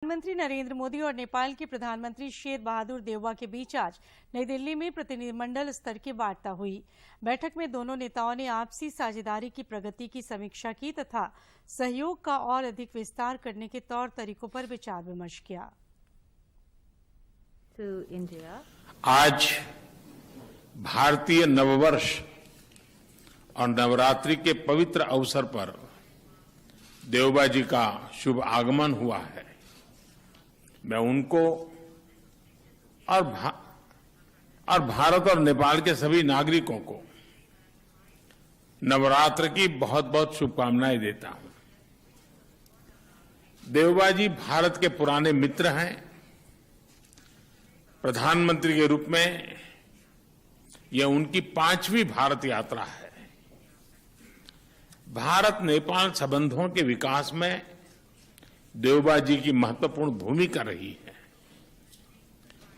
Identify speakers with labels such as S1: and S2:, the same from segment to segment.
S1: प्रधानमंत्री नरेंद्र मोदी और नेपाल के प्रधानमंत्री शेर बहादुर देउबा के बीच आज नई दिल्ली में प्रतिनिधिमंडल स्तर की वार्ता हुई। बैठक में दोनों नेताओं ने आपसी साझेदारी की प्रगति की समीक्षा की तथा सहयोग का और अधिक विस्तार करने के तौर तरीकों पर विचार विमर्श किया।
S2: आज भारतीय नववर्ष और नवरात्रि के पवित्र अवसर पर देउबा जी का शुभ आगमन हुआ है। मैं उनको और भारत और नेपाल के सभी नागरिकों को नवरात्र की बहुत बहुत शुभकामनाएं देता हूं। देउबा जी भारत के पुराने मित्र हैं। प्रधानमंत्री के रूप में यह उनकी 5वीं भारत यात्रा है। भारत नेपाल संबंधों के विकास में देउबा जी की महत्वपूर्ण भूमिका रही है।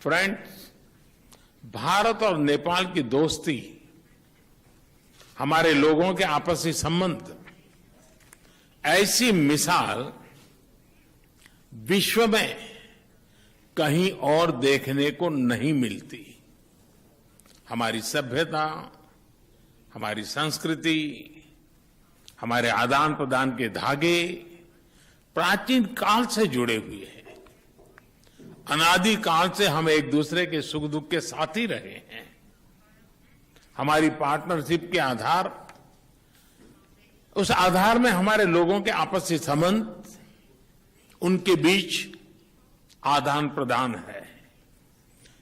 S2: फ्रेंड्स, भारत और नेपाल की दोस्ती, हमारे लोगों के आपसी संबंध, ऐसी मिसाल विश्व में कहीं और देखने को नहीं मिलती। हमारी सभ्यता, हमारी संस्कृति, हमारे आदान प्रदान के धागे प्राचीन काल से जुड़े हुए हैं। अनादि काल से हम एक दूसरे के सुख दुख के साथी रहे हैं। हमारी पार्टनरशिप के आधार, उस आधार में हमारे लोगों के आपसी संबंध, उनके बीच आदान प्रदान है।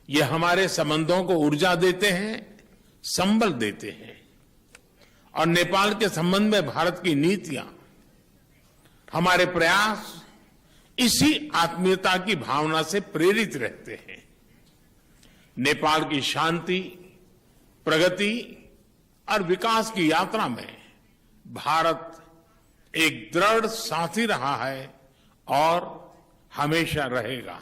S2: ये हमारे संबंधों को ऊर्जा देते हैं, संबल देते हैं। और नेपाल के संबंध में भारत की नीतियां, हमारे प्रयास इसी आत्मीयता की भावना से प्रेरित रहते हैं। नेपाल की शांति, प्रगति और विकास की यात्रा में भारत एक दृढ़ साथी रहा है और हमेशा रहेगा।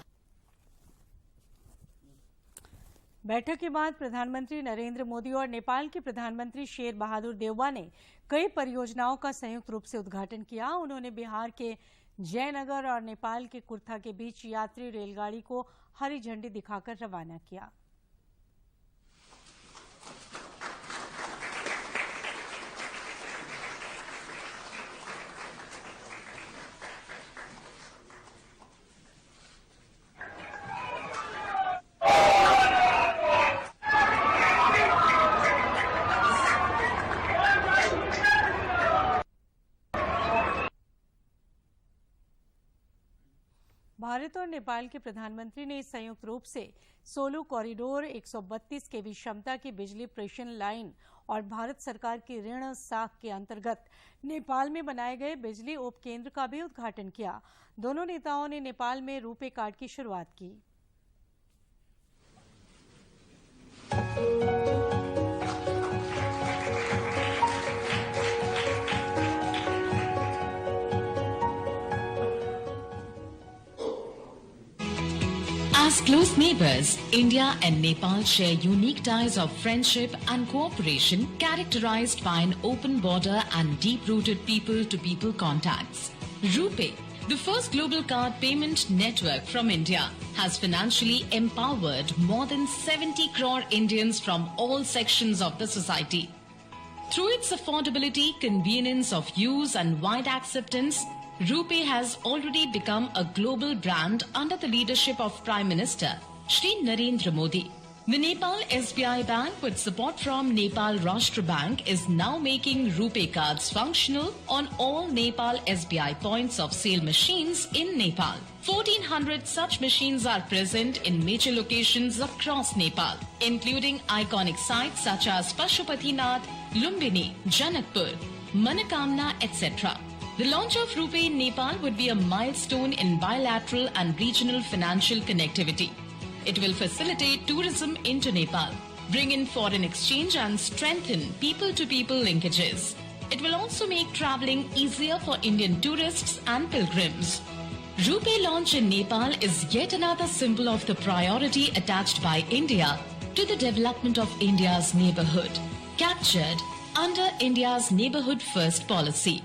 S1: बैठक के बाद प्रधानमंत्री नरेंद्र मोदी और नेपाल के प्रधानमंत्री शेर बहादुर देउबा ने कई परियोजनाओं का संयुक्त रूप से उद्घाटन किया। उन्होंने बिहार के जयनगर और नेपाल के कुर्था के बीच यात्री रेलगाड़ी को हरी झंडी दिखाकर रवाना किया। भारत और नेपाल के प्रधानमंत्री ने संयुक्त रूप से सोलू कॉरिडोर, 132 केवी क्षमता की बिजली प्रेषण लाइन और भारत सरकार की ऋण साख के अंतर्गत नेपाल में बनाए गए बिजली उप केंद्र का भी उद्घाटन किया। दोनों नेताओं ने नेपाल में रुपे कार्ड की शुरुआत की।
S3: As close neighbors, India and Nepal share unique ties of friendship and cooperation characterized by an open border and deep-rooted people-to-people contacts. RuPay, the first global card payment network from India, has financially empowered more than 70 crore Indians from all sections of the society. Through its affordability, convenience of use and wide acceptance, RuPay has already become a global brand under the leadership of Prime Minister Shri Narendra Modi. The Nepal SBI Bank, with support from Nepal Rashtra Bank, is now making RuPay cards functional on all Nepal SBI points of sale machines in Nepal. 1400 such machines are present in major locations across Nepal, including iconic sites such as Pashupatinath, Lumbini, Janakpur, Manakamna, etc. The launch of RuPay in Nepal would be a milestone in bilateral and regional financial connectivity. It will facilitate tourism into Nepal, bring in foreign exchange and strengthen people-to-people linkages. It will also make travelling easier for Indian tourists and pilgrims. RuPay launch in Nepal is yet another symbol of the priority attached by India to the development of India's neighbourhood, captured under India's Neighbourhood First policy.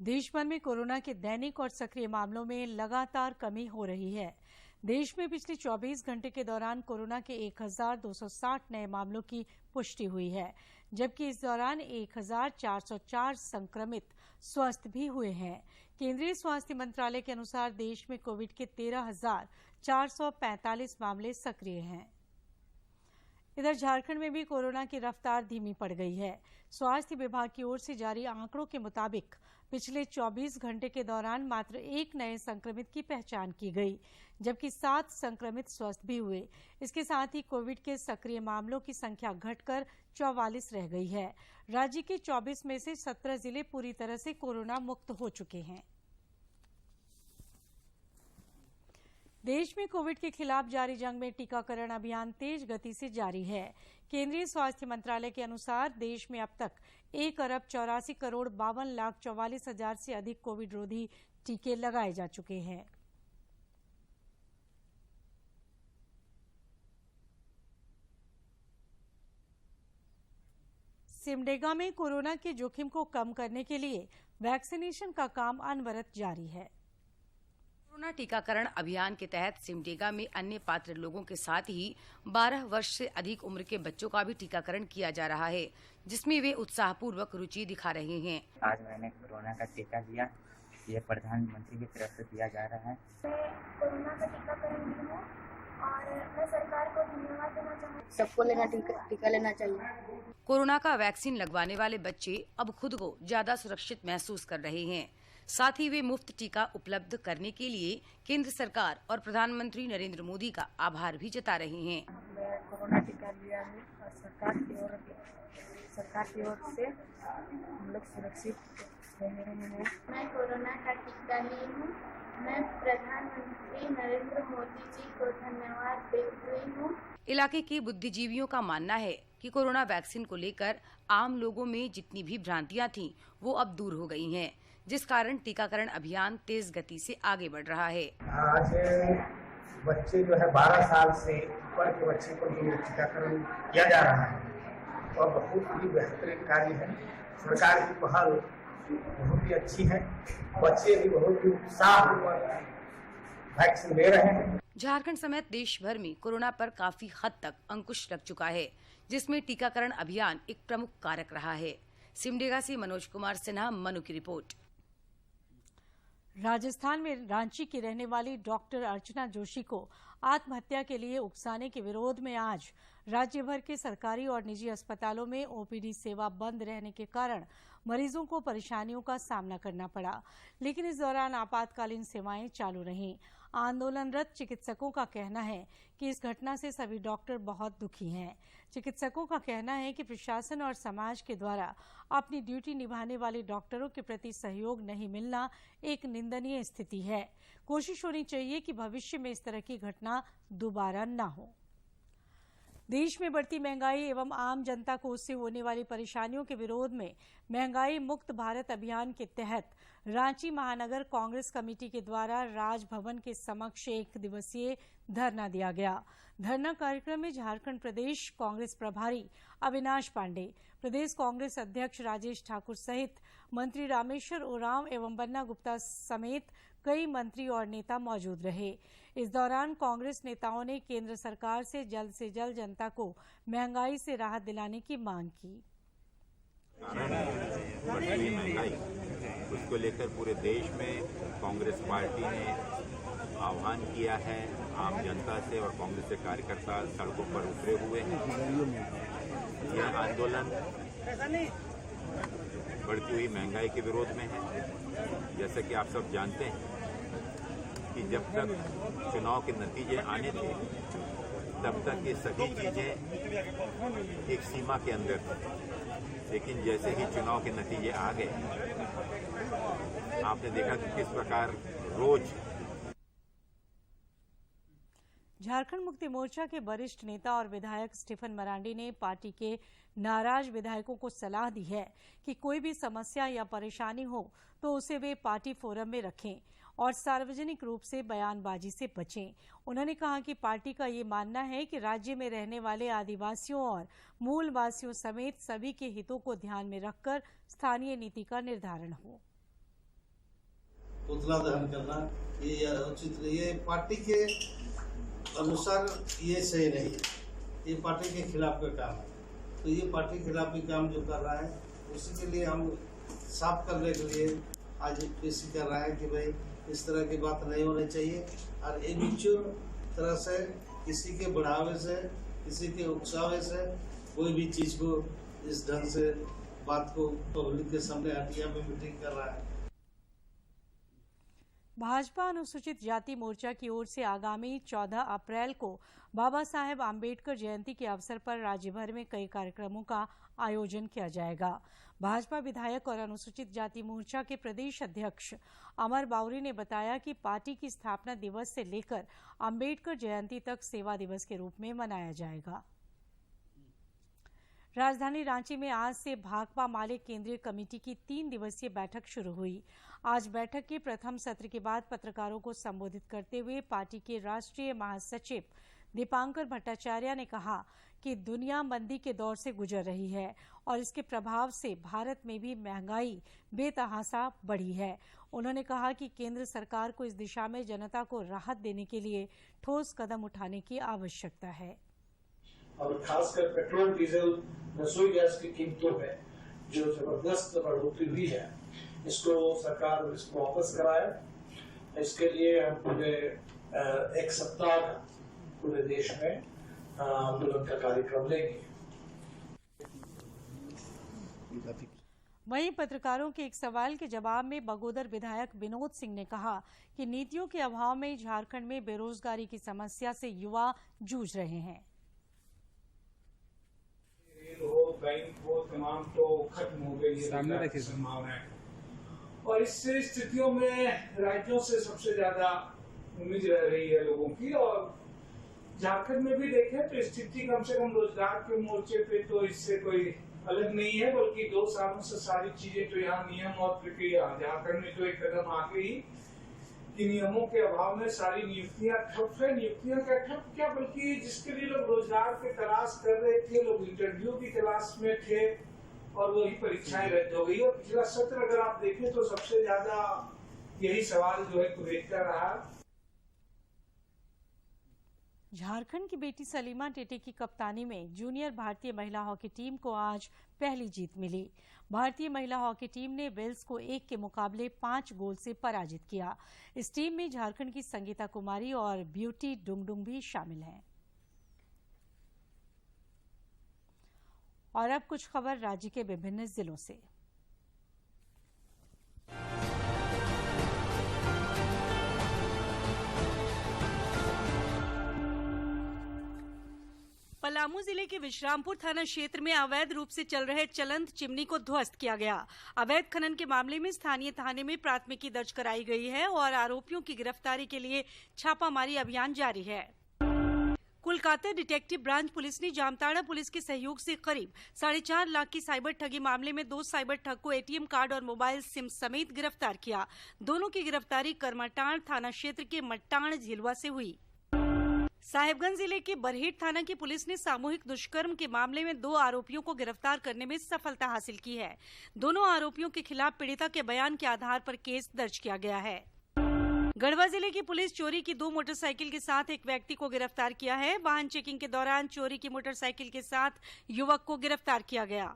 S1: देश भर में corona के दैनिक और सक्रिय मामलों में लगातार कमी हो रही है। देश में पिछले 24 घंटे के दौरान कोरोना के 1260 नए मामलों की पुष्टि हुई है, जबकि इस दौरान 1404 संक्रमित स्वस्थ भी हुए हैं। केंद्रीय स्वास्थ्य मंत्रालय के अनुसार देश में कोविड के 13,445 मामले सक्रिय हैं। इधर झारखंड में भी कोरोना की रफ्तार धीमी पड़ गई है। स्वास्थ्य विभाग की ओर से जारी आंकड़ों के मुताबिक पिछले 24 घंटे के दौरान मात्र 1 नए संक्रमित की पहचान की गई, जबकि 7 संक्रमित स्वस्थ भी हुए। इसके साथ ही कोविड के सक्रिय मामलों की संख्या घटकर 44 रह गई है। राज्य के 24 में से 17 जिले पूरी तरह से कोरोना मुक्त हो चुके हैं। देश में कोविड के खिलाफ जारी जंग में टीकाकरण अभियान तेज गति से जारी है। केंद्रीय स्वास्थ्य मंत्रालय के अनुसार देश में अब तक 1,84,52,44,000 से अधिक कोविड रोधी टीके लगाए जा चुके हैं। सिमडेगा में कोरोना के जोखिम को कम करने के लिए वैक्सीनेशन का काम अनवरत जारी है।
S4: कोरोना टीकाकरण अभियान के तहत सिमडेगा में अन्य पात्र लोगों के साथ ही 12 वर्ष से अधिक उम्र के बच्चों का भी टीकाकरण किया जा रहा है, जिसमें वे उत्साहपूर्वक रुचि दिखा रहे हैं।
S5: आज मैंने कोरोना का टीका लिया। ये प्रधानमंत्री की तरफ से दिया जा रहा है।
S6: मैं कोरोना का टीकाकरण ली हूँ और मैं सरकार को धन्यवाद देना चाहूँगी।
S7: सबको टीका लेना चाहिए।
S4: कोरोना का वैक्सीन लगवाने वाले बच्चे अब खुद को ज्यादा सुरक्षित महसूस कर रहे हैं। साथ ही वे मुफ्त टीका उपलब्ध करने के लिए केंद्र सरकार और प्रधानमंत्री नरेंद्र मोदी का आभार भी जता रहे हैं।
S7: मैं कोरोना टीका लिया है और सरकार की ओर से हम लोग सुरक्षित रह रहे हैं।
S6: मैं कोरोना का टीका ली हूँ। मैं प्रधानमंत्री नरेंद्र मोदी जी को धन्यवाद देती हूँ।
S4: इलाके के बुद्धिजीवियों का मानना है कि कोरोना वैक्सीन को लेकर आम लोगों में जितनी भी भ्रांतियां थीं, वो अब दूर हो गई हैं, जिस कारण टीकाकरण अभियान तेज गति से आगे बढ़ रहा है।
S8: आज बच्चे जो है 12 साल से ऊपर के बच्चे को जो टीकाकरण किया जा रहा है और बहुत ही बेहतरीन कार्य है। सरकार की पहल बहुत ही अच्छी है। बच्चे भी बहुत ही उत्साहपूर्वक वैक्सीन ले रहे हैं।
S4: झारखंड समेत देश भर में कोरोना पर काफी हद तक अंकुश लग चुका है, जिसमें टीकाकरण अभियान एक प्रमुख कारक रहा है। सिमडेगा से मनोज कुमार सिन्हा, मनु की रिपोर्ट।
S1: राजस्थान में रांची की रहने वाली डॉक्टर अर्चना जोशी को आत्महत्या के लिए उकसाने के विरोध में आज राज्य भर के सरकारी और निजी अस्पतालों में ओपीडी सेवा बंद रहने के कारण मरीजों को परेशानियों का सामना करना पड़ा, लेकिन इस दौरान आपातकालीन सेवाएं चालू रहीं। आंदोलनरत चिकित्सकों का कहना है कि इस घटना से सभी डॉक्टर बहुत दुखी हैं। चिकित्सकों का कहना है कि प्रशासन और समाज के द्वारा अपनी ड्यूटी निभाने वाले डॉक्टरों के प्रति सहयोग नहीं मिलना एक निंदनीय स्थिति है। कोशिश होनी चाहिए कि भविष्य में इस तरह की घटना दोबारा न हो। देश में बढ़ती महंगाई एवं आम जनता को उससे होने वाली परेशानियों के विरोध में महंगाई मुक्त भारत अभियान के तहत रांची महानगर कांग्रेस कमेटी के द्वारा राजभवन के समक्ष 1 दिवसीय धरना दिया गया। धरना कार्यक्रम में झारखंड प्रदेश कांग्रेस प्रभारी अविनाश पांडे, प्रदेश कांग्रेस अध्यक्ष राजेश ठाकुर सहित मंत्री रामेश्वर उरांव एवं बन्ना गुप्ता समेत कई मंत्री और नेता मौजूद रहे। इस दौरान कांग्रेस नेताओं ने केंद्र सरकार से जल्द जनता को महंगाई से राहत दिलाने की मांग की।
S9: महंगाई उसको लेकर पूरे देश में कांग्रेस पार्टी ने आह्वान किया है। आम जनता से और कांग्रेस के कार्यकर्ता सड़कों पर उतरे हुए हैं। यह आंदोलन बढ़ती हुई महंगाई के विरोध में है। जैसे कि आप सब जानते हैं कि जब तक चुनाव के नतीजे आने थे, तब तक ये सभी चीजें एक सीमा के अंदर थी, लेकिन जैसे ही चुनाव के नतीजे आ गए, आपने देखा कि किस प्रकार रोज।
S1: झारखंड मुक्ति मोर्चा के वरिष्ठ नेता और विधायक स्टीफन मरांडी ने पार्टी के नाराज विधायकों को सलाह दी है कि कोई भी समस्या या परेशानी हो तो उसे वे पार्टी फोरम में रखें और सार्वजनिक रूप से बयानबाजी से बचें। उन्होंने कहा कि पार्टी का ये मानना है कि राज्य में रहने वाले आदिवासियों और मूलवासियों समेत सभी के हितों को ध्यान में रखकर स्थानीय नीति का निर्धारण हो।
S10: पुतला दहन करना ये उचित नहीं है। पार्टी के अनुसार ये सही नहीं है, ये पार्टी के खिलाफ का काम है। तो ये पार्टी के खिलाफ भी काम जो कर रहा है, उसी के लिए हम साफ करने के लिए आज पेशी कर रहा है कि भाई इस तरह की बात नहीं होनी चाहिए और इमेच्योर तरह से किसी के बढ़ावे से, किसी के उकसावे से कोई भी चीज को इस ढंग से बात को पब्लिक के सामने हटिया में मीटिंग कर रहा है।
S1: भाजपा अनुसूचित जाति मोर्चा की ओर से आगामी 14 अप्रैल को बाबा साहेब आम्बेडकर जयंती के अवसर पर राज्य भर में कई कार्यक्रमों का आयोजन किया जाएगा। भाजपा विधायक और अनुसूचित जाति मोर्चा के प्रदेश अध्यक्ष अमर बावरी ने बताया कि पार्टी की स्थापना दिवस से लेकर आम्बेडकर जयंती तक सेवा दिवस के रूप में मनाया जाएगा। राजधानी रांची में आज से भाकपा माले केंद्रीय कमेटी की 3 दिवसीय बैठक शुरू हुई। आज बैठक के प्रथम सत्र के बाद पत्रकारों को संबोधित करते हुए पार्टी के राष्ट्रीय महासचिव दीपांकर भट्टाचार्य ने कहा कि दुनिया मंदी के दौर से गुजर रही है और इसके प्रभाव से भारत में भी महंगाई बेतहासा बढ़ी है। उन्होंने कहा कि केंद्र सरकार को इस दिशा में जनता को राहत देने के लिए ठोस कदम उठाने की आवश्यकता है।
S8: और खासकर पेट्रोल, डीजल, रसोई गैस की कीमतों में जो जबरदस्त बढ़ोतरी हुई है, इसको सरकार इसको वापस कराए। इसके लिए हम पूरे 1 सप्ताह पूरे देश में आंदोलन का कार्यक्रम लेंगे।
S1: वहीं पत्रकारों के एक सवाल के जवाब में बगोदर विधायक विनोद सिंह ने कहा कि नीतियों के अभाव में झारखंड में बेरोजगारी की समस्या से युवा जूझ रहे हैं।
S11: बैंक हो तमाम तो खत्म हो गई है संभावनाएं, और इस स्थितियों में राज्यों से सबसे ज्यादा उम्मीद रह रही है लोगों की। और झारखंड में भी देखें तो स्थिति कम से कम रोजगार के मोर्चे पे तो इससे कोई अलग नहीं है, बल्कि 2 सालों से सारी चीजें तो यहाँ नियम और प्रक्रिया, झारखंड में तो एक कदम आगे ही कि नियमों के अभाव में सारी नियुक्तियां ठप है। नियुक्तियां क्या ठप क्या, बल्कि जिसके लिए लोग रोजगार की तलाश कर रहे थे, लोग इंटरव्यू की तलाश में थे और वही परीक्षाएं रद्द हो गई। और पिछला सत्र अगर आप देखें तो सबसे ज्यादा यही सवाल जो है कुवैत का रहा।
S1: झारखंड की बेटी सलीमा टेटे की कप्तानी में जूनियर भारतीय महिला हॉकी टीम को आज पहली जीत मिली। भारतीय महिला हॉकी टीम ने वेल्स को 1 के मुकाबले 5 गोल से पराजित किया। इस टीम में झारखंड की संगीता कुमारी और ब्यूटी डुंगडुंग भी शामिल हैं। और अब कुछ खबर राज्य के विभिन्न जिलों से। पलामू जिले के विश्रामपुर थाना क्षेत्र में अवैध रूप से चल रहे चलंत चिमनी को ध्वस्त किया गया। अवैध खनन के मामले में स्थानीय थाने में प्राथमिकी दर्ज कराई गई है और आरोपियों की गिरफ्तारी के लिए छापामारी अभियान जारी है। कोलकाता डिटेक्टिव ब्रांच पुलिस ने जामताड़ा पुलिस के सहयोग से करीब 4.5 लाख की साइबर ठगी मामले में 2 साइबर ठग को एटीएम कार्ड और मोबाइल सिम समेत गिरफ्तार किया। दोनों की गिरफ्तारी करमाटांड़ थाना क्षेत्र के मट्टांड़ झिलवा से हुई। साहिबगंज जिले के बरहेट थाना की पुलिस ने सामूहिक दुष्कर्म के मामले में 2 आरोपियों को गिरफ्तार करने में सफलता हासिल की है। दोनों आरोपियों के खिलाफ पीड़िता के बयान के आधार पर केस दर्ज किया गया है। गढ़वा जिले की पुलिस चोरी की 2 मोटरसाइकिल के साथ एक व्यक्ति को गिरफ्तार किया है। वाहन चेकिंग के दौरान चोरी की मोटरसाइकिल के साथ युवक को गिरफ्तार किया गया।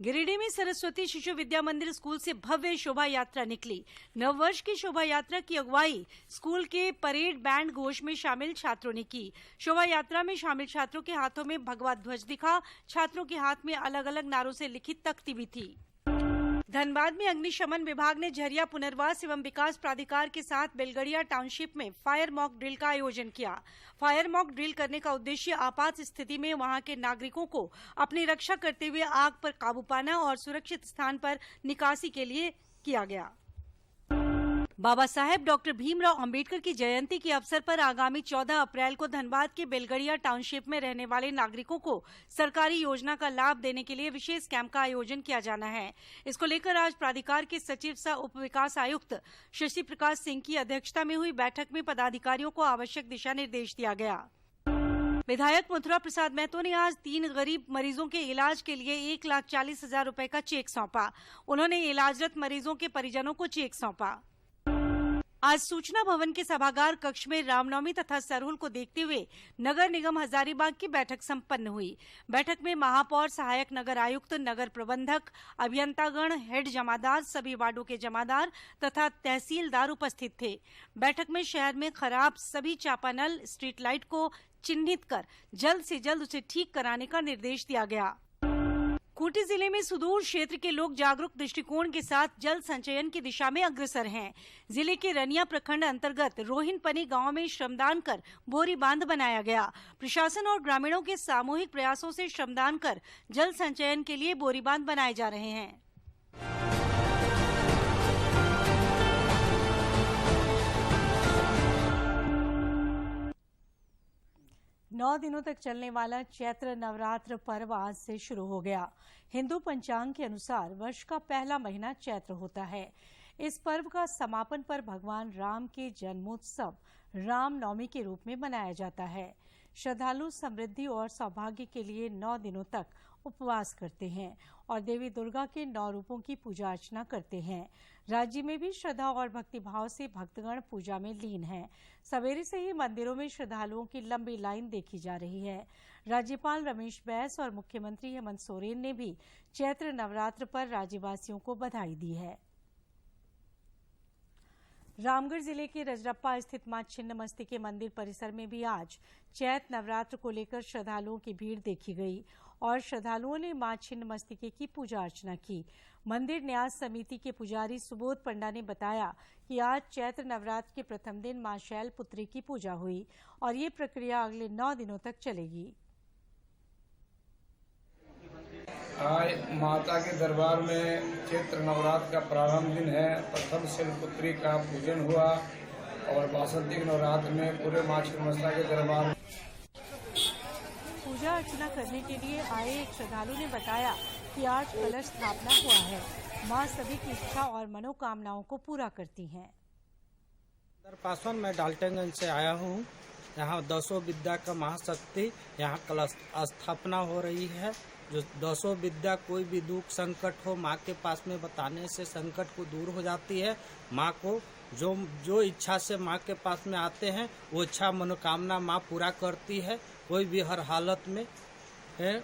S1: गिरिडीह में सरस्वती शिशु विद्या मंदिर स्कूल से भव्य शोभा यात्रा निकली। नववर्ष की शोभा यात्रा की अगुवाई स्कूल के परेड बैंड घोष में शामिल छात्रों ने की। शोभा यात्रा में शामिल छात्रों के हाथों में भगवा ध्वज दिखा। छात्रों के हाथ में अलग अलग नारों से लिखित तख्ती भी थी। धनबाद में अग्निशमन विभाग ने झरिया पुनर्वास एवं विकास प्राधिकार के साथ बेलगड़िया टाउनशिप में फायर मॉक ड्रिल का आयोजन किया। फायर मॉक ड्रिल करने का उद्देश्य आपात स्थिति में वहां के नागरिकों को अपनी रक्षा करते हुए आग पर काबू पाना और सुरक्षित स्थान पर निकासी के लिए किया गया। बाबा साहेब डॉक्टर भीमराव अंबेडकर की जयंती के अवसर पर आगामी 14 अप्रैल को धनबाद के बेलगड़िया टाउनशिप में रहने वाले नागरिकों को सरकारी योजना का लाभ देने के लिए विशेष कैंप का आयोजन किया जाना है। इसको लेकर आज प्राधिकार के सचिव सह उप विकास आयुक्त शशि प्रकाश सिंह की अध्यक्षता में हुई बैठक में पदाधिकारियों को आवश्यक दिशा निर्देश दिया गया। विधायक मथुरा प्रसाद महतो ने आज 3 गरीब मरीजों के इलाज के लिए 1,40,000 रुपए का चेक सौंपा। उन्होंने इलाजरत मरीजों के परिजनों को चेक सौंपा। आज सूचना भवन के सभागार कक्ष में रामनवमी तथा सरहुल को देखते हुए नगर निगम हजारीबाग की बैठक संपन्न हुई। बैठक में महापौर, सहायक नगर आयुक्त, नगर प्रबंधक, अभियंतागण, हेड जमादार, सभी वार्डों के जमादार तथा तहसीलदार उपस्थित थे। बैठक में शहर में खराब सभी चापानल, स्ट्रीट लाइट को चिन्हित कर जल्द से जल्द उसे ठीक कराने का निर्देश दिया गया। खूंटी जिले में सुदूर क्षेत्र के लोग जागरूक दृष्टिकोण के साथ जल संचयन की दिशा में अग्रसर हैं। जिले के रनिया प्रखंड अंतर्गत रोहिनपनी गांव में श्रमदान कर बोरी बांध बनाया गया। प्रशासन और ग्रामीणों के सामूहिक प्रयासों से श्रमदान कर जल संचयन के लिए बोरी बांध बनाए जा रहे हैं। नौ दिनों तक चलने वाला चैत्र नवरात्र पर्व आज से शुरू हो गया। हिंदू पंचांग के अनुसार वर्ष का पहला महीना चैत्र होता है। इस पर्व का समापन पर भगवान राम के जन्मोत्सव रामनवमी के रूप में मनाया जाता है। श्रद्धालु समृद्धि और सौभाग्य के लिए 9 दिनों तक उपवास करते हैं और देवी दुर्गा के 9 रूपों की पूजा अर्चना करते हैं। राज्य में भी श्रद्धा और भक्तिभाव से भक्तगण पूजा में लीन हैं। सवेरे से ही मंदिरों में श्रद्धालुओं की लंबी लाइन देखी जा रही है। राज्यपाल रमेश बैस और मुख्यमंत्री हेमंत सोरेन ने भी चैत्र नवरात्र पर राज्यवासियों को बधाई दी है। रामगढ़ जिले के रजरप्पा स्थित मां छिन्नमस्ती के मंदिर परिसर में भी आज चैत्र नवरात्र को लेकर श्रद्धालुओं की भीड़ देखी गई और श्रद्धालुओं ने मां छिन्नमस्तिके की पूजा अर्चना की। मंदिर न्यास समिति के पुजारी सुबोध पंडा ने बताया कि आज चैत्र नवरात्र के प्रथम दिन मां शैलपुत्री की पूजा हुई और ये प्रक्रिया अगले 9 दिनों तक चलेगी।
S12: आज माता के दरबार में चैत्र नवरात्र का प्रारंभ दिन है। प्रथम शैलपुत्री का पूजन हुआ और वासंतिक नवरात्र में पूरे मां छिन्नमस्तिका के दरबार
S1: पूजा अर्चना करने के लिए आए एक श्रद्धालु ने बताया कि आज कलश स्थापना हुआ है। मां सभी की इच्छा और मनोकामनाओं को पूरा करती हैं।
S13: पासवान, मैं डाल्टनगंज से आया हूँ। यहाँ 200 विद्या का महाशक्ति यहाँ कलश स्थापना हो रही है। जो 200 विद्या कोई भी दुख संकट हो माँ के पास में बताने से संकट को दूर हो जाती है। माँ को जो इच्छा से माँ के पास में आते हैं वो इच्छा मनोकामना माँ पूरा करती है, कोई भी हर हालत में है।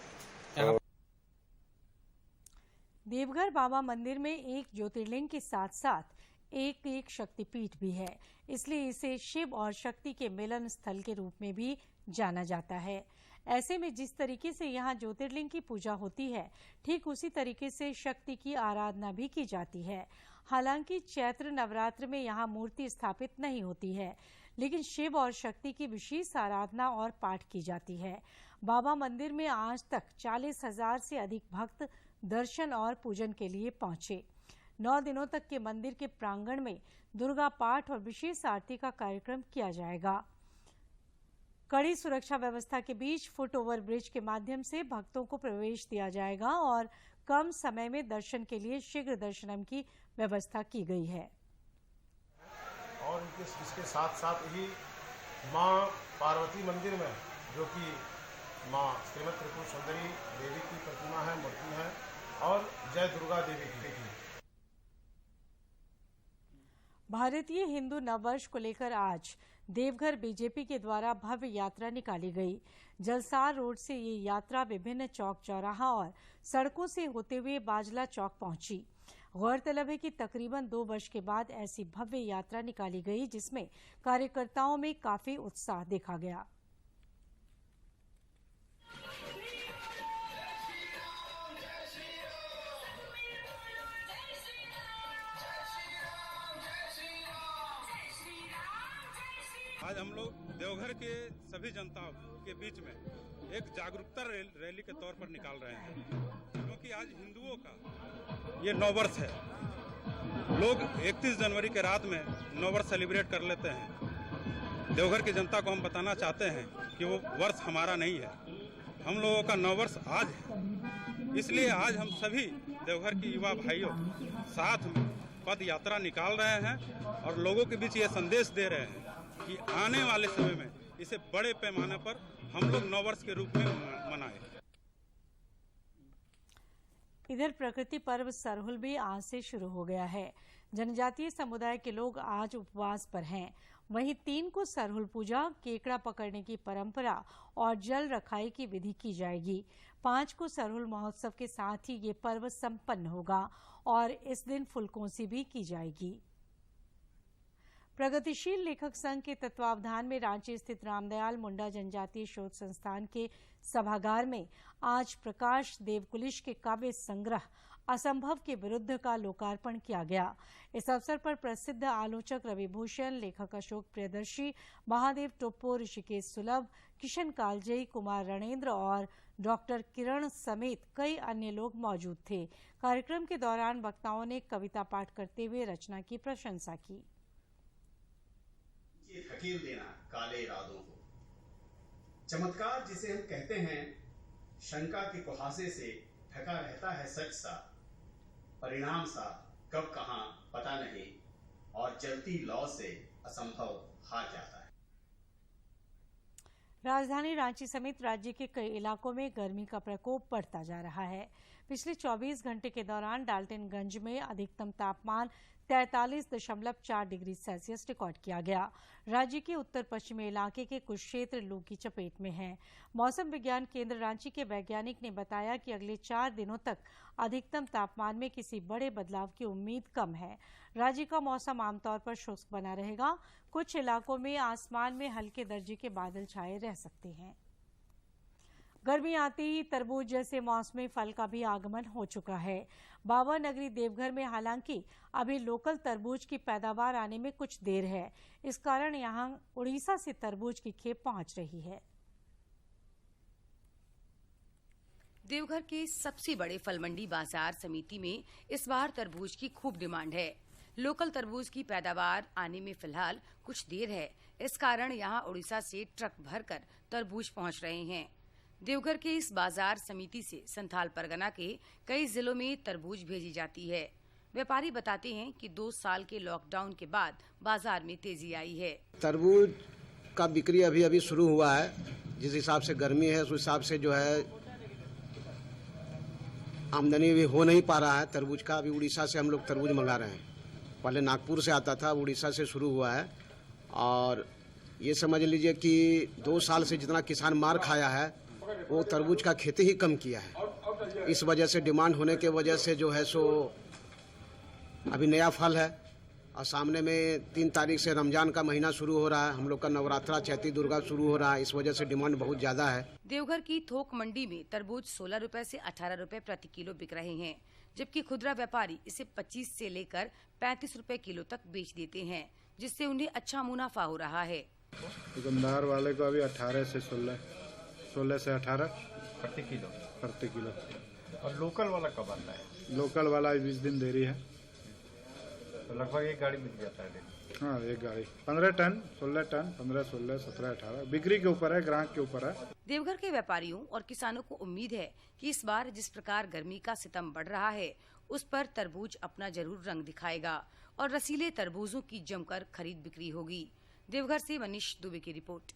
S1: देवघर बाबा मंदिर में एक ज्योतिर्लिंग के साथ साथ एक शक्तिपीठ भी है, इसलिए इसे शिव और शक्ति के मिलन स्थल के रूप में भी जाना जाता है। ऐसे में जिस तरीके से यहाँ ज्योतिर्लिंग की पूजा होती है, ठीक उसी तरीके से शक्ति की आराधना भी की जाती है। हालांकि चैत्र नवरात्र में यहाँ मूर्ति स्थापित नहीं होती है, लेकिन शिव और शक्ति की विशेष आराधना और पाठ की जाती है। बाबा मंदिर में आज तक 40,000 से अधिक भक्त दर्शन और पूजन के लिए पहुंचे। 9 दिनों तक के मंदिर के प्रांगण में दुर्गा पाठ और विशेष आरती का कार्यक्रम किया जाएगा। कड़ी सुरक्षा व्यवस्था के बीच फुट ओवर ब्रिज के माध्यम से भक्तों को प्रवेश दिया जाएगा और कम समय में दर्शन के लिए शीघ्र दर्शनम की व्यवस्था की गई है।
S14: और इसके साथ साथ ही मां पार्वती मंदिर में, जो कि मां श्रीमती त्रिपुर सुंदरी देवी की प्रतिमा है, मूर्ति है, और जय दुर्गा देवी की।
S1: भारतीय हिंदू नववर्ष को लेकर आज देवघर बीजेपी के द्वारा भव्य यात्रा निकाली गई। जलसार रोड से ये यात्रा विभिन्न चौक चौराहा और सड़कों से होते हुए बाजला चौक पहुंची। गौरतलब है कि तकरीबन 2 वर्ष के बाद ऐसी भव्य यात्रा निकाली गई, जिसमें कार्यकर्ताओं में काफी उत्साह देखा गया।
S15: आज हम लोग देवघर के सभी जनता के बीच में एक जागरूकता रैली के तौर पर निकाल रहे हैं, क्योंकि आज हिंदुओं का ये नववर्ष है। लोग 31 जनवरी के रात में नववर्ष सेलिब्रेट कर लेते हैं। देवघर की जनता को हम बताना चाहते हैं कि वो वर्ष हमारा नहीं है, हम लोगों का नववर्ष आज है। इसलिए आज हम सभी देवघर के युवा भाइयों साथ में पद यात्रा निकाल रहे हैं और लोगों के बीच ये संदेश दे रहे हैं कि आने वाले समय में इसे बड़े पैमाने पर हम लोग नववर्ष के रूप में मनाएं।
S1: इधर प्रकृति पर्व सरहुल भी आज से शुरू हो गया है। जनजातीय समुदाय के लोग आज उपवास पर हैं। वहीं 3 को सरहुल पूजा, केकड़ा पकड़ने की परंपरा और जल रखाई की विधि की जाएगी। 5 को सरहुल महोत्सव के साथ ही ये पर्व संपन्न होगा और इस दिन फुलकोसी भी की जाएगी। प्रगतिशील लेखक संघ के तत्वावधान में रांची स्थित रामदयाल मुंडा जनजातीय शोध संस्थान के सभागार में आज प्रकाश देवकुलिश के काव्य संग्रह असंभव के विरुद्ध का लोकार्पण किया गया। इस अवसर पर प्रसिद्ध आलोचक रवि भूषण, लेखक अशोक प्रियदर्शी, महादेव टोप्पो, ऋषिकेश सुलभ, किशन कालजई, कुमार रणेंद्र और डॉक्टर किरण समेत कई अन्य लोग मौजूद थे। कार्यक्रम के दौरान वक्ताओं ने कविता पाठ करते हुए रचना की प्रशंसा की।
S16: धकेल देना काले इरादों को, चमत्कार जिसे हम कहते हैं, शंका के कुहासे से ढका रहता है सच सा, परिणाम सा कब कहां पता नहीं, और चलती लौ से असंभव हार जाता है।
S1: राजधानी रांची समेत राज्य के कई इलाकों में गर्मी का प्रकोप बढ़ता जा रहा है। पिछले 24 घंटे के दौरान डाल्टनगंज में अधिकतम तापमान 43.4 डिग्री सेल्सियस रिकॉर्ड किया गया। राज्य के उत्तर पश्चिमी इलाके के कुछ क्षेत्र लू की चपेट में हैं। मौसम विज्ञान केंद्र रांची के वैज्ञानिक ने बताया कि अगले 4 दिनों तक अधिकतम तापमान में किसी बड़े बदलाव की उम्मीद कम है। राज्य का मौसम आमतौर पर शुष्क बना रहेगा। कुछ इलाकों में आसमान में हल्के दर्जे के बादल छाए रह सकते हैं। गर्मी आते ही तरबूज जैसे मौसमी फल का भी आगमन हो चुका है। बाबा नगरी देवघर में हालांकि अभी लोकल तरबूज की पैदावार आने में कुछ देर है। इस कारण यहां उड़ीसा से तरबूज की खेप पहुंच रही है।
S4: देवघर के सबसे बड़े फल मंडी बाजार समिति में इस बार तरबूज की खूब डिमांड है। लोकल तरबूज की पैदावार आने में फिलहाल कुछ देर है। इस कारण यहां उड़ीसा से ट्रक भरकर तरबूज पहुंच रहे हैं। देवघर के इस बाजार समिति से संथाल परगना के कई जिलों में तरबूज भेजी जाती है। व्यापारी बताते हैं कि 2 साल के लॉकडाउन के बाद बाजार में तेजी आई है।
S17: तरबूज का बिक्री अभी अभी शुरू हुआ है। जिस हिसाब से गर्मी है उस हिसाब से जो है आमदनी भी हो नहीं पा रहा है तरबूज का। अभी उड़ीसा से हम लोग तरबूज मंगा रहे हैं। पहले नागपुर से आता था, उड़ीसा से शुरू हुआ है। और ये समझ लीजिए कि 2 साल से जितना किसान मार खाया है वो तरबूज का खेती ही कम किया है। इस वजह से डिमांड होने के वजह से जो है सो अभी नया फल है। और सामने में 3 तारीख से रमजान का महीना शुरू हो रहा है। हम लोग का नवरात्रा चैती दुर्गा शुरू हो रहा है। इस वजह से डिमांड बहुत ज्यादा है।
S4: देवघर की थोक मंडी में तरबूज 16 रुपए से 18 रुपए प्रति किलो बिक रहे हैं, जबकि खुदरा व्यापारी इसे 25 से लेकर 35 रुपए किलो तक बेच देते हैं, जिससे उन्हें अच्छा मुनाफा हो रहा है।
S18: दुकानदार वाले को अभी 18 से 16 से 18 प्रति किलो।
S19: और लोकल वाला कब आता है?
S18: लोकल वाला 20 दिन देरी है।
S19: तो लगभग एक गाड़ी मिल जाता है।
S18: हाँ, एक गाड़ी 15 टन, 16 टन, 15, 16, 17, 18 बिक्री के ऊपर है, ग्राहक के ऊपर है।
S4: देवघर के व्यापारियों और किसानों को उम्मीद है कि इस बार जिस प्रकार गर्मी का सितम बढ़ रहा है उस पर तरबूज अपना जरूर रंग दिखाएगा और रसीले तरबूजों की जमकर खरीद बिक्री होगी। देवघर से मनीष दुबे की रिपोर्ट।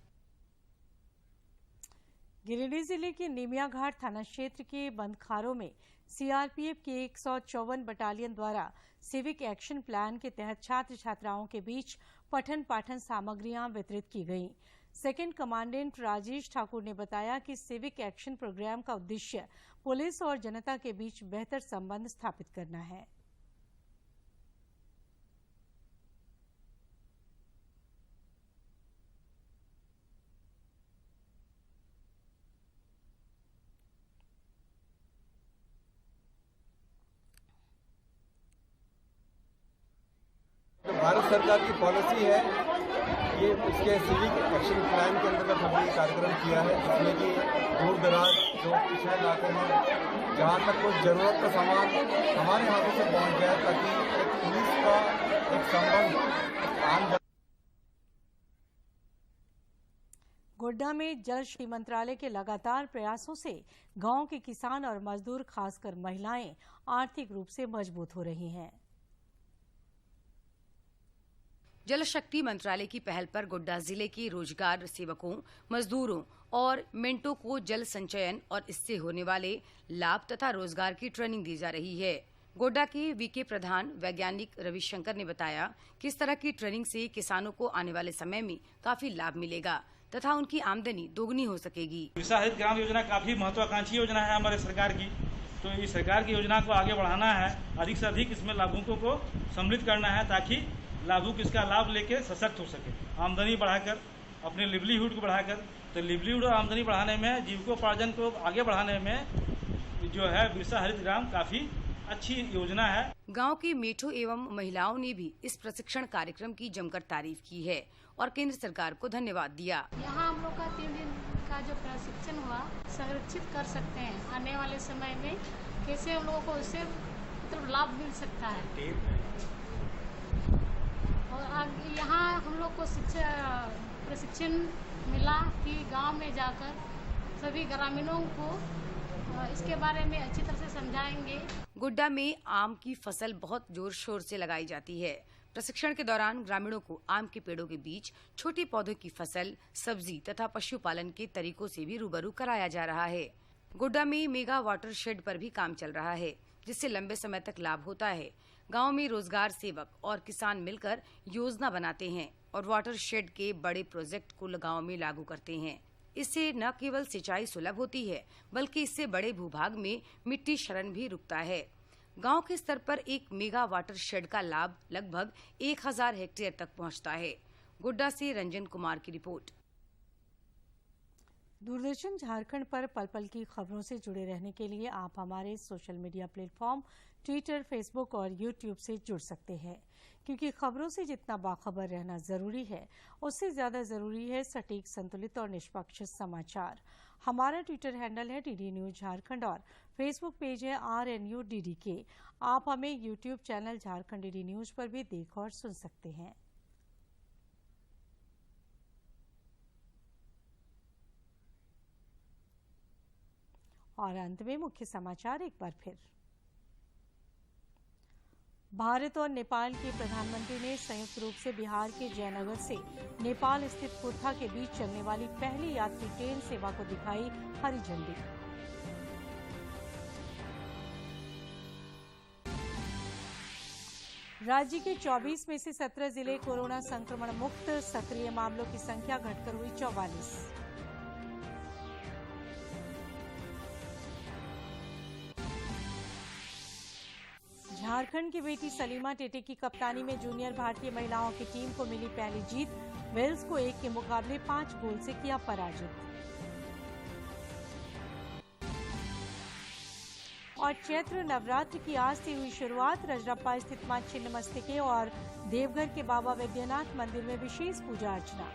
S1: गिरिडीह जिले के निमिया घाट थाना क्षेत्र के बंदखारों में सीआरपीएफ की 154 बटालियन द्वारा सिविक एक्शन प्लान के तहत छात्र छात्राओं के बीच पठन पाठन सामग्रियां वितरित की गईं। सेकंड कमांडेंट राजेश ठाकुर ने बताया कि सिविक एक्शन प्रोग्राम का उद्देश्य पुलिस और जनता के बीच बेहतर संबंध स्थापित करना है।
S20: भारत सरकार की पॉलिसी है, ये इसके सिविक एक्शन प्लान के अंतर्गत हमने ये कार्यक्रम किया है, जिसमें कि दूर दराज जो पिछड़े इलाके में जहाँ तक कोई ज़रूरत का सामान हमारे हाथों से पहुँच जाए, ताकि एक पुलिस का एक संबंध आम।
S1: गोड्डा में जल शक्ति मंत्रालय के लगातार प्रयासों से गांव के किसान और मजदूर, खासकर महिलाएं, आर्थिक रूप से मजबूत हो रही हैं।
S4: जल शक्ति मंत्रालय की पहल पर गोड्डा जिले के रोजगार सेवकों, मजदूरों और मिनटों को जल संचयन और इससे होने वाले लाभ तथा रोजगार की ट्रेनिंग दी जा रही है। गोड्डा के वीके प्रधान वैज्ञानिक रविशंकर ने बताया कि इस तरह की ट्रेनिंग से किसानों को आने वाले समय में काफी लाभ मिलेगा तथा उनकी आमदनी दोगुनी हो सकेगी।
S21: बिरसा हरित ग्राम योजना काफी महत्वाकांक्षी योजना है हमारे सरकार की, तो इस सरकार की योजना को आगे बढ़ाना है, अधिक से अधिक इसमें लाभुकों को सम्मिलित करना है ताकि लाभुक इसका लाभ लेके सशक्त हो सके, आमदनी बढ़ाकर, अपने लिवलीहुड को बढ़ाकर। तो लिवलीहुड और आमदनी बढ़ाने में, जीविकोपार्जन को आगे बढ़ाने में जो है बिरसा हरित ग्राम काफी अच्छी योजना है।
S4: गांव की मेठो एवं महिलाओं ने भी इस प्रशिक्षण कार्यक्रम की जमकर तारीफ की है और केंद्र सरकार को धन्यवाद दिया।
S22: यहाँ हम लोग का 3 दिन का जो प्रशिक्षण हुआ संरक्षित कर सकते हैं, आने वाले समय में कैसे हम लोगों को इससे मतलब लाभ मिल सकता है। और यहाँ हम लोग को प्रशिक्षण मिला कि गांव में जाकर सभी ग्रामीणों को इसके बारे में अच्छी तरह से समझाएंगे।
S4: गोड्डा में आम की फसल बहुत जोर शोर से लगाई जाती है। प्रशिक्षण के दौरान ग्रामीणों को आम के पेड़ों के बीच छोटे पौधों की फसल, सब्जी तथा पशुपालन के तरीकों से भी रूबरू कराया जा रहा है। गोड्डा में मेगा वाटर शेड पर भी काम चल रहा है, जिससे लंबे समय तक लाभ होता है। गांव में रोजगार सेवक और किसान मिलकर योजना बनाते हैं और वाटर शेड के बड़े प्रोजेक्ट को गांव में लागू करते हैं। इससे न केवल सिंचाई सुलभ होती है, बल्कि इससे बड़े भूभाग में मिट्टी क्षरण भी रुकता है। गांव के स्तर पर एक मेगा वाटर शेड का लाभ लगभग 1000 हेक्टेयर तक पहुंचता है। गोड्डा से रंजन कुमार की रिपोर्ट।
S1: दूरदर्शन झारखंड पर पल पल की खबरों से जुड़े रहने के लिए आप हमारे social media platform Twitter, Facebook और यूट्यूब से जुड़ सकते हैं, क्योंकि खबरों से जितना बाखबर रहना जरूरी है, उससे ज्यादा जरूरी है सटीक, संतुलित और निष्पक्ष समाचार। हमारा ट्विटर हैंडल है DD न्यूज झारखंड और फेसबुक पेज है RNUDDK। आप हमें YouTube channel Jharkhand DD news पर भी देख और सुन सकते हैं। और अंत में मुख्य समाचार एक बार फिर। भारत और नेपाल के प्रधानमंत्री ने संयुक्त रूप से बिहार के जयनगर से नेपाल स्थित कुर्था के बीच चलने वाली पहली यात्री ट्रेन सेवा को दिखाई हरी झंडी। राज्य के 24 में से 17 जिले कोरोना संक्रमण मुक्त, सक्रिय मामलों की संख्या घटकर हुई 44। झारखंड की बेटी सलीमा टेटे की कप्तानी में जूनियर भारतीय महिलाओं की टीम को मिली पहली जीत। वेल्स को 1 के मुकाबले 5 गोल से किया पराजित। और चैत्र नवरात्र की आज से हुई शुरुआत। रजरप्पा स्थित मां छिन्नमस्तिके और देवघर के बाबा वैद्यनाथ मंदिर में विशेष पूजा अर्चना।